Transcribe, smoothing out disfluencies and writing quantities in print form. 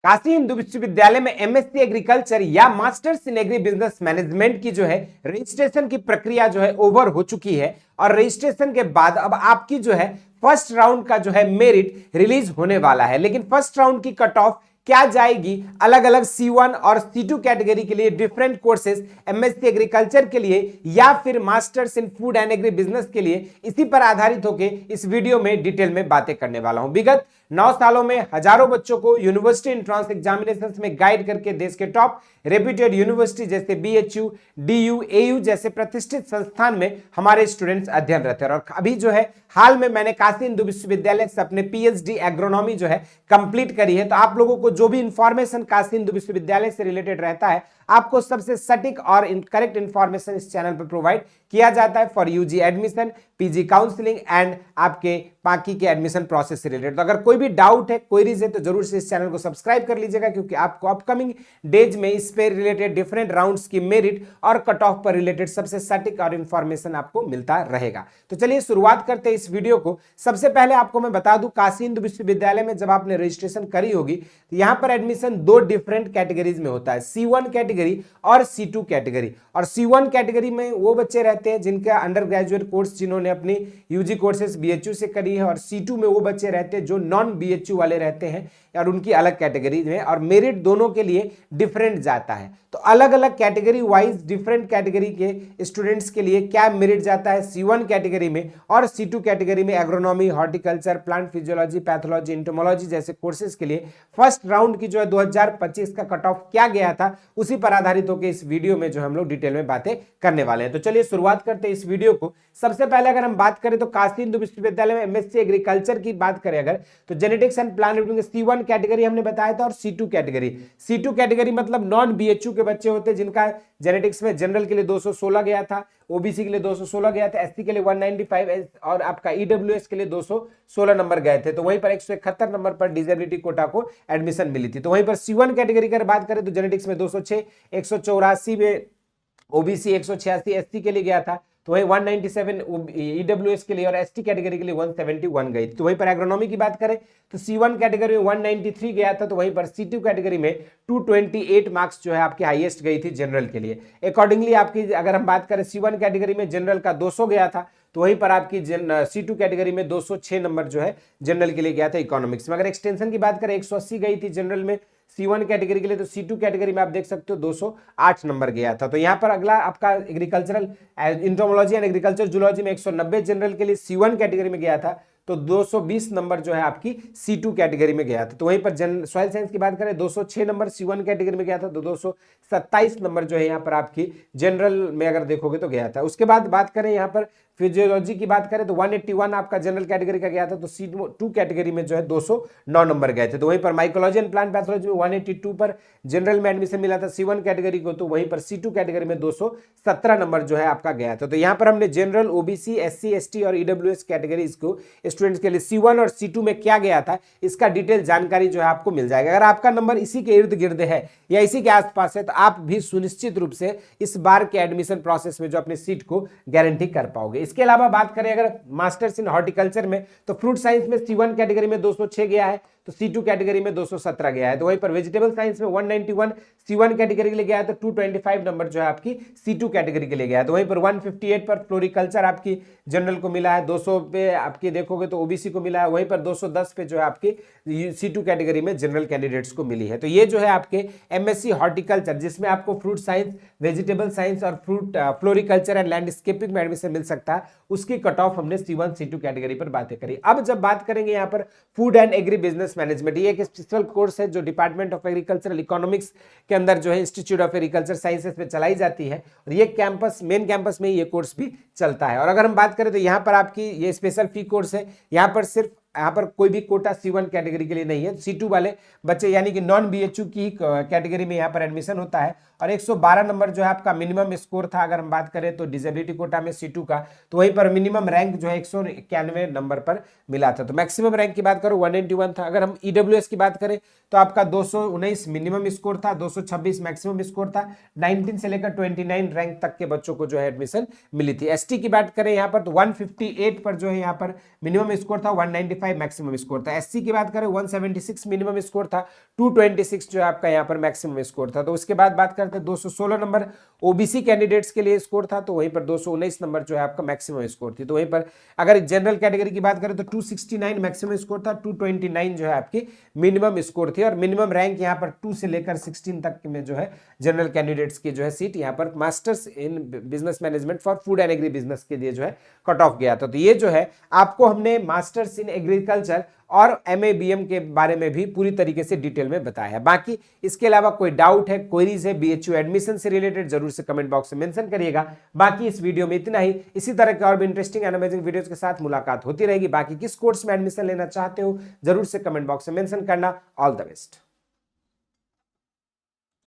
काशी हिंदू विश्वविद्यालय में MSc agriculture या masters in agri business management की जो है रजिस्ट्रेशन की प्रक्रिया जो है ओवर हो चुकी है और रजिस्ट्रेशन के बाद अब आपकी जो है फर्स्ट राउंड का जो है मेरिट रिलीज होने वाला है। लेकिन फर्स्ट राउंड की कट ऑफ क्या जाएगी, अलग अलग C1 और C2 कैटेगरी के लिए डिफरेंट कोर्सेज, एमएससी एग्रीकल्चर के लिए या फिर masters in food and agri business के लिए, इसी पर आधारित होकर इस वीडियो में डिटेल में बातें करने वाला हूं। विगत 9 सालों में हजारों बच्चों को यूनिवर्सिटी एंट्रेंस एग्जामिनेशन में गाइड करके देश के टॉप रेप्यूटेड यूनिवर्सिटी जैसे BHU, DU, AU जैसे प्रतिष्ठित संस्थान में हमारे स्टूडेंट्स अध्ययनरत हैं। और अभी जो है हाल में मैंने काशी हिंदू विश्वविद्यालय से अपने PhD एग्रोनॉमी जो है कंप्लीट करी है। तो आप लोगों को जो भी इंफॉर्मेशन काशी हिंदू विश्वविद्यालय से रिलेटेड रहता है, आपको सबसे सटीक और करेक्ट इंफॉर्मेशन इस चैनल पर प्रोवाइड किया जाता है for UG admission, PG counselling and आपके बाकी के एडमिशन प्रोसेस से रिलेटेड। तो अगर कोई भी डाउट है, क्वेरीज है, तो जरूर से इस चैनल को सब्सक्राइब कर लीजिएगा, क्योंकि आपको अपकमिंग डेज में इस पे रिलेटेड डिफरेंट राउंड्स की मेरिट और कट ऑफ पर रिलेटेड सबसे सटीक और इंफॉर्मेशन आपको मिलता रहेगा। तो चलिए शुरुआत करते हैं इस वीडियो को। सबसे पहले आपको मैं बता दूं, काशी हिंदू विश्वविद्यालय में जब आपने रजिस्ट्रेशन करी होगी तो यहां पर एडमिशन 2 डिफरेंट कैटेगरीज में होता है, C1 कैटेगरी और C2 कैटेगरी। और C1 कैटेगरी में वो बच्चे रहते हैं जिनका अंडर ग्रेजुएट कोर्स जिन्होंने अपनी UG कोर्सेज BHU से करी है, और C2 में वो बच्चे रहते हैं जो नॉन BHU वाले रहते हैं और उनकी अलग कैटेगरी में, और मेरिट दोनों के लिए डिफरेंट जाता है। तो अलग अलग कैटेगरी वाइज डिफरेंट कैटेगरी के स्टूडेंट्स के लिए क्या मेरिट जाता है C1 कैटेगरी में और C2 कैटेगरी में agronomy, horticulture, plant physiology, pathology, entomology जैसे कोर्सेज के लिए फर्स्ट राउंड की जो है 2025 का कट ऑफ क्या गया था, उसी पर आधारित होकर इस वीडियो में जो हम लोग डिटेल में बातें करने वाले हैं। तो चलिए शुरुआत करते हैं इस वीडियो को। सबसे पहले अगर हम बात करें तो काशी हिंदू विश्वविद्यालय में एमएससी एग्रीकल्चर की बात करें अगर, तो genetics and plant C1 category हमने बताया था, और C2 कैटेगरी। C2 कैटेगरी मतलब नॉन BHU के बच्चे होते हैं जिनका जेनेटिक्स में जनरल के लिए 216 गया था, OBC के लिए 216 गया था, SC के लिए 195 और आपका EWS के लिए 216 नंबर गए थे। तो वहीं पर 171 नंबर पर डिसेबिलिटी कोटा को एडमिशन मिली थी। तो वहीं पर C1 कैटेगरी की बात करें तो जेनेटिक्स में 206, 184 में OBC, 186 SC के लिए गया था, तो वही 197 EWS के लिए, और ST कैटेगरी के लिए 171 गई। तो वहीं पर एग्रोनॉमी की बात करें तो C1 कैटेगरी में 193 गया था, तो वहीं पर C2 कैटेगरी में 228 मार्क्स जो है आपकी हाईएस्ट गई थी जनरल के लिए। अकॉर्डिंगली आपकी अगर हम बात करें C1 कैटेगरी में जनरल का 200 गया था, तो वहीं पर आपकी C2 कैटेगरी में 206 नंबर जो है जनरल के लिए गया था इकोनॉमिक्स में। अगर एक्सटेंशन की बात करें 180 गई थी जनरल में C1 कैटेगरी के लिए, तो C2 कैटेगरी में आप देख सकते हो 208 नंबर गया था। तो यहाँ पर अगला आपका agricultural entomology and agriculture zoology में 190 जनरल के लिए C1 कैटेगरी में गया था, तो 220 नंबर जो है आपकी C2 कैटेगरी में गया था। तो वहीं पर सॉइल साइंस की बात करें 206 नंबर C1 कैटेगरी में गया था, तो 227 नंबर जो है यहाँ पर आपकी जनरल में अगर देखोगे तो गया था। उसके बाद बात करें यहाँ पर फिजियोलॉजी की बात करें तो 181 आपका जनरल कैटेगरी का गया था, तो C2 कैटेगरी में जो है 209 नंबर गए थे। तो वहीं पर माइकोलॉजी एंड प्लांट पैथोलॉजी में 182 पर जनरल में एडमिशन मिला था C1 कैटेगरी को, तो वहीं पर C2 कैटेगरी में 217 नंबर जो है आपका गया था। तो यहाँ पर हमने जनरल, OBC, SC, ST और EWS कैटेगरीज को स्टूडेंट्स के लिए C1 और C2 में क्या गया था, इसका डिटेल जानकारी जो है आपको मिल जाएगा। अगर आपका नंबर इसी के इर्द गिर्द है या इसी के आसपास है, तो आप भी सुनिश्चित रूप से इस बार के एडमिशन प्रोसेस में जो अपनी सीट को गारंटी कर पाओगे। इसके अलावा बात करें अगर मास्टर्स इन हॉर्टिकल्चर में, तो फ्रूट साइंस में C1 कैटेगरी में 206 गया है, तो C2 कैटेगरी में 217 गया है। तो वहीं पर वेजिटेबल साइंस में 191 C1 कैटेगरी के लिए गया है, तो 225 नंबर जो है आपकी C2 कैटेगरी के लिए गया है। तो वहीं पर 158 पर फ्लोरिकल्चर आपकी जनरल को मिला है, 200 पे आपकी देखोगे तो OBC को मिला है, वहीं पर 210 पे जो है आपकी C2 कैटेगरी में जनरल कैंडिडेट्स को मिली है। तो ये जो है आपके MSc हॉर्टिकल्चर, जिसमें आपको फ्रूट साइंस, वेजिटेबल साइंस और फ्लोरिकल्चर एंड लैंडस्केपिंग में एडमिशन मिल सकता है, उसकी कट ऑफ हमने C1 C2 कैटेगरी पर बातें करी। अब जब बात करेंगे यहाँ पर food and agri business management, ये एक स्पेशल कोर्स है जो डिपार्टमेंट ऑफ एग्रीकल्चरल इकोनॉमिक्स के अंदर जो है इंस्टीट्यूट ऑफ एग्रीकल्चर साइंसेस में चलाई जाती है, और ये कैंपस, मेन कैंपस में ये कोर्स भी चलता है। और अगर हम बात करें तो यहाँ पर आपकी ये स्पेशल फी कोर्स है, यहाँ पर सिर्फ यहाँ पर कोई भी कोटा C1 कैटेगरी के लिए नहीं है, C2 वाले बच्चे यानी कि नॉन BHU की कैटेगरी में यहाँ पर एडमिशन होता है। और 112 नंबर जो है आपका मिनिमम स्कोर था अगर हम बात करें तो डिसेबिलिटी कोटा में C2 का, तो वहीं पर मिनिमम रैंक जो है 191 नंबर पर मिला था। तो मैक्सिमम रैंक की बात करो 191 था। अगर हम EWS की बात करें तो आपका 219 मिनिमम स्कोर था, 226 मैक्सिमम स्कोर था, 19 से लेकर 29 रैंक तक के बच्चों को जो है एडमिशन मिली थी। ST की बात करें यहाँ पर तो 158 पर जो है यहाँ पर मिनिमम स्कोर था, 195 175 मैक्सिमम स्कोर था। एससी की बात करें 176 मिनिमम स्कोर था, 226 जो है आपका यहाँ पर मैक्सिमम स्कोर था। तो उसके बाद बात करते हैं 216 नंबर ओबीसी कैंडिडेट्स के लिए स्कोर था, तो वहीं पर 219 नंबर जो है आपका मैक्सिमम स्कोर थी। तो वहीं पर अगर जनरल कैटेगरी की बात करें तो 269 मैक्सिमम स्कोर था, 229 जो है आपकी मिनिमम स्कोर थी। और मिनिमम रैंक यहाँ पर 2 से लेकर 16 तक में जो है जनरल कैंडिडेट्स की जो है सीट यहाँ पर masters in business management for food and agri business के लिए जो है कट ऑफ गया था। तो ये जो है आपको हमने मास्टर्स इन एग्रीकल्चर और MABM के बारे में भी पूरी तरीके से डिटेल में बताया है। बाकी इसके अलावा कोई डाउट है, क्वेरीज है BHU एडमिशन से रिलेटेड, जरूर से कमेंट बॉक्स में मेंशन करिएगा। बाकी इस वीडियो में इतना ही। इसी तरह के और भी इंटरेस्टिंग एंड अमेजिंग वीडियोस के साथ मुलाकात होती रहेगी। बाकी किस कोर्स में एडमिशन लेना चाहते हो जरूर से कमेंट बॉक्स में मेंशन करना। All the best.